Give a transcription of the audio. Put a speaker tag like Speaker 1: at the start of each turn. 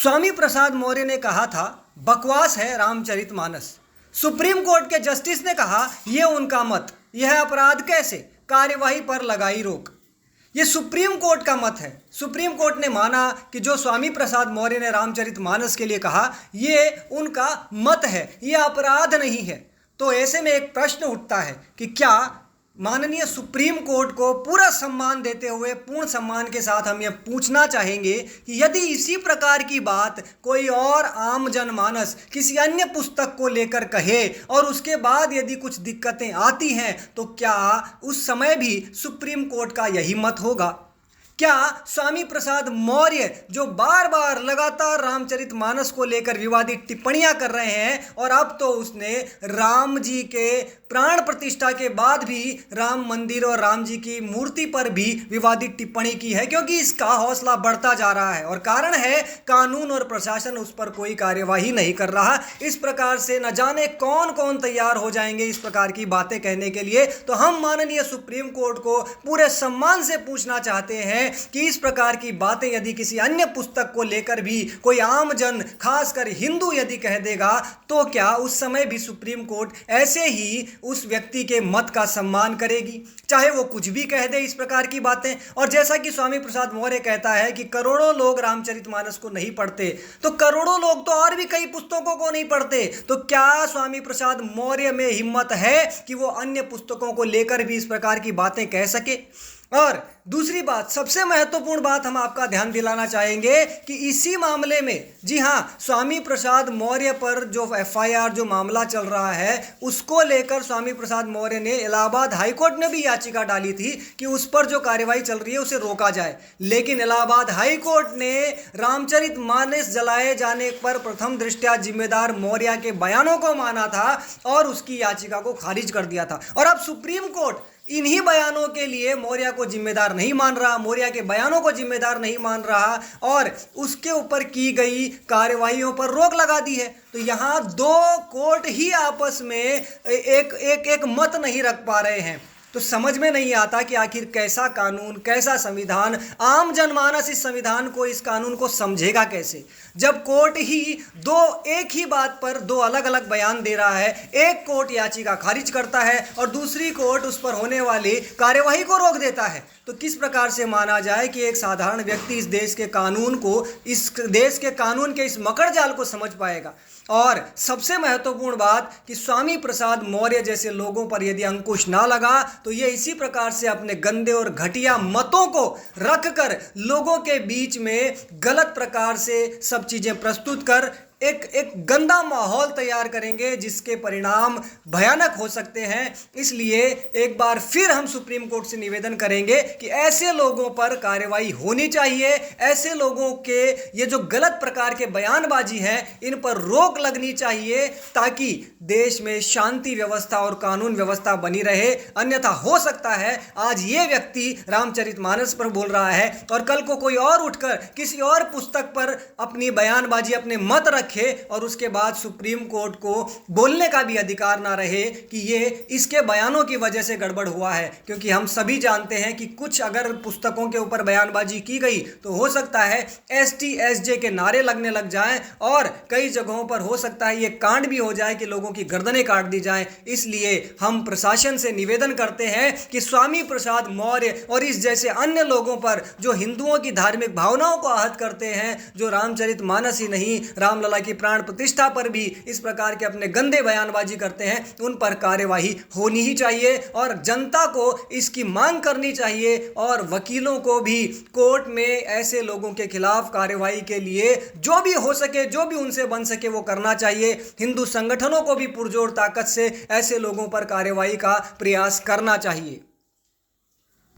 Speaker 1: स्वामी प्रसाद मौर्य ने कहा था, बकवास है रामचरितमानस। सुप्रीम कोर्ट के जस्टिस ने कहा, यह उनका मत, यह अपराध कैसे, कार्यवाही पर लगाई रोक। ये सुप्रीम कोर्ट का मत है। सुप्रीम कोर्ट ने माना कि जो स्वामी प्रसाद मौर्य ने रामचरितमानस के लिए कहा, ये उनका मत है, यह अपराध नहीं है। तो ऐसे में एक प्रश्न उठता है कि क्या माननीय सुप्रीम कोर्ट को पूरा सम्मान देते हुए, पूर्ण सम्मान के साथ हम ये पूछना चाहेंगे कि यदि इसी प्रकार की बात कोई और आम जनमानस किसी अन्य पुस्तक को लेकर कहे और उसके बाद यदि कुछ दिक्कतें आती हैं, तो क्या उस समय भी सुप्रीम कोर्ट का यही मत होगा? क्या स्वामी प्रसाद मौर्य जो बार बार लगातार रामचरितमानस को लेकर विवादित टिप्पणियां कर रहे हैं, और अब तो उसने राम जी के प्राण प्रतिष्ठा के बाद भी राम मंदिर और राम जी की मूर्ति पर भी विवादित टिप्पणी की है, क्योंकि इसका हौसला बढ़ता जा रहा है और कारण है कानून और प्रशासन उस पर कोई कार्यवाही नहीं कर रहा। इस प्रकार से न जाने कौन कौन तैयार हो जाएंगे इस प्रकार की बातें कहने के लिए। तो हम माननीय सुप्रीम कोर्ट को पूरे सम्मान से पूछना चाहते हैं कि इस प्रकार की बातें यदि किसी अन्य पुस्तक को लेकर भी कोई आम जन, खासकर हिंदू यदि कह देगा, तो क्या उस समय भी सुप्रीम कोर्ट ऐसे ही उस व्यक्ति के मत का सम्मान करेगी, चाहे वो कुछ भी कह दे इस प्रकार की बातें? और जैसा कि स्वामी प्रसाद मौर्य कहता है कि करोड़ों लोग रामचरितमानस को नहीं पढ़ते, तो करोड़ों लोग तो और भी कई पुस्तकों को नहीं पढ़ते। तो क्या स्वामी प्रसाद मौर्य में हिम्मत है कि वो अन्य पुस्तकों को लेकर भी इस प्रकार की बातें कह सके? और दूसरी बात, सबसे महत्वपूर्ण बात हम आपका ध्यान दिलाना चाहेंगे कि इसी मामले में, जी हाँ, स्वामी प्रसाद मौर्य पर जो एफआईआर जो मामला चल रहा है, उसको लेकर स्वामी प्रसाद मौर्य ने इलाहाबाद हाईकोर्ट ने भी याचिका डाली थी कि उस पर जो कार्यवाही चल रही है उसे रोका जाए। लेकिन इलाहाबाद हाईकोर्ट ने रामचरितमानस जलाए जाने पर प्रथम दृष्टया जिम्मेदार मौर्य के बयानों को माना था और उसकी याचिका को खारिज कर दिया था। और अब सुप्रीम कोर्ट इन्हीं बयानों के लिए मौर्य को जिम्मेदार नहीं मान रहा, मौर्य के बयानों को जिम्मेदार नहीं मान रहा और उसके ऊपर की गई कार्यवाहियों पर रोक लगा दी है। तो यहाँ दो कोर्ट ही आपस में एक मत नहीं रख पा रहे हैं। तो समझ में नहीं आता कि आखिर कैसा कानून, कैसा संविधान, आम जनमानस इस संविधान को, इस कानून को समझेगा कैसे, जब कोर्ट ही एक ही बात पर दो अलग अलग बयान दे रहा है। एक कोर्ट याचिका खारिज करता है और दूसरी कोर्ट उस पर होने वाली कार्यवाही को रोक देता है। तो किस प्रकार से माना जाए कि एक साधारण व्यक्ति इस देश के कानून को, इस देश के कानून के इस मकड़ जाल को समझ पाएगा? और सबसे महत्वपूर्ण बात कि स्वामी प्रसाद मौर्य जैसे लोगों पर यदि अंकुश ना लगा, तो ये इसी प्रकार से अपने गंदे और घटिया मतों को रखकर लोगों के बीच में गलत प्रकार से सब चीज़ें प्रस्तुत कर एक गंदा माहौल तैयार करेंगे, जिसके परिणाम भयानक हो सकते हैं। इसलिए एक बार फिर हम सुप्रीम कोर्ट से निवेदन करेंगे कि ऐसे लोगों पर कार्रवाई होनी चाहिए, ऐसे लोगों के ये जो गलत प्रकार के बयानबाजी हैं, इन पर रोक लगनी चाहिए, ताकि देश में शांति व्यवस्था और कानून व्यवस्था बनी रहे। अन्यथा हो सकता है आज ये व्यक्ति रामचरितमानस पर बोल रहा है और कल को कोई और उठकर किसी और पुस्तक पर अपनी बयानबाजी, अपने मत रखे और उसके बाद सुप्रीम कोर्ट को बोलने का भी अधिकार ना रहे कि ये इसके बयानों की वजह से गड़बड़ हुआ है। क्योंकि हम सभी जानते हैं कि कुछ अगर पुस्तकों के ऊपर बयानबाजी की गई तो हो सकता है एसटी एसजे के नारे लगने लग जाएं और कई जगहों पर हो सकता है ये कांड भी हो जाए कि लोगों की गर्दनें काट दी जाएं। इसलिए हम प्रशासन से निवेदन करते हैं कि स्वामी प्रसाद मौर्य और इस जैसे अन्य लोगों पर जो हिंदुओं की धार्मिक भावनाओं को आहत करते हैं, जो रामचरितमानस ही नहीं रामलला की प्राण प्रतिष्ठा पर भी इस प्रकार के अपने गंदे बयानबाजी करते हैं, उन पर कार्यवाही होनी ही चाहिए और जनता को इसकी मांग करनी चाहिए। और वकीलों को भी कोर्ट में ऐसे लोगों के खिलाफ कार्यवाही के लिए जो भी हो सके, जो भी उनसे बन सके वो करना चाहिए। हिंदू संगठनों को भी पुरजोर ताकत से ऐसे लोगों पर कार्यवाही का प्रयास करना चाहिए।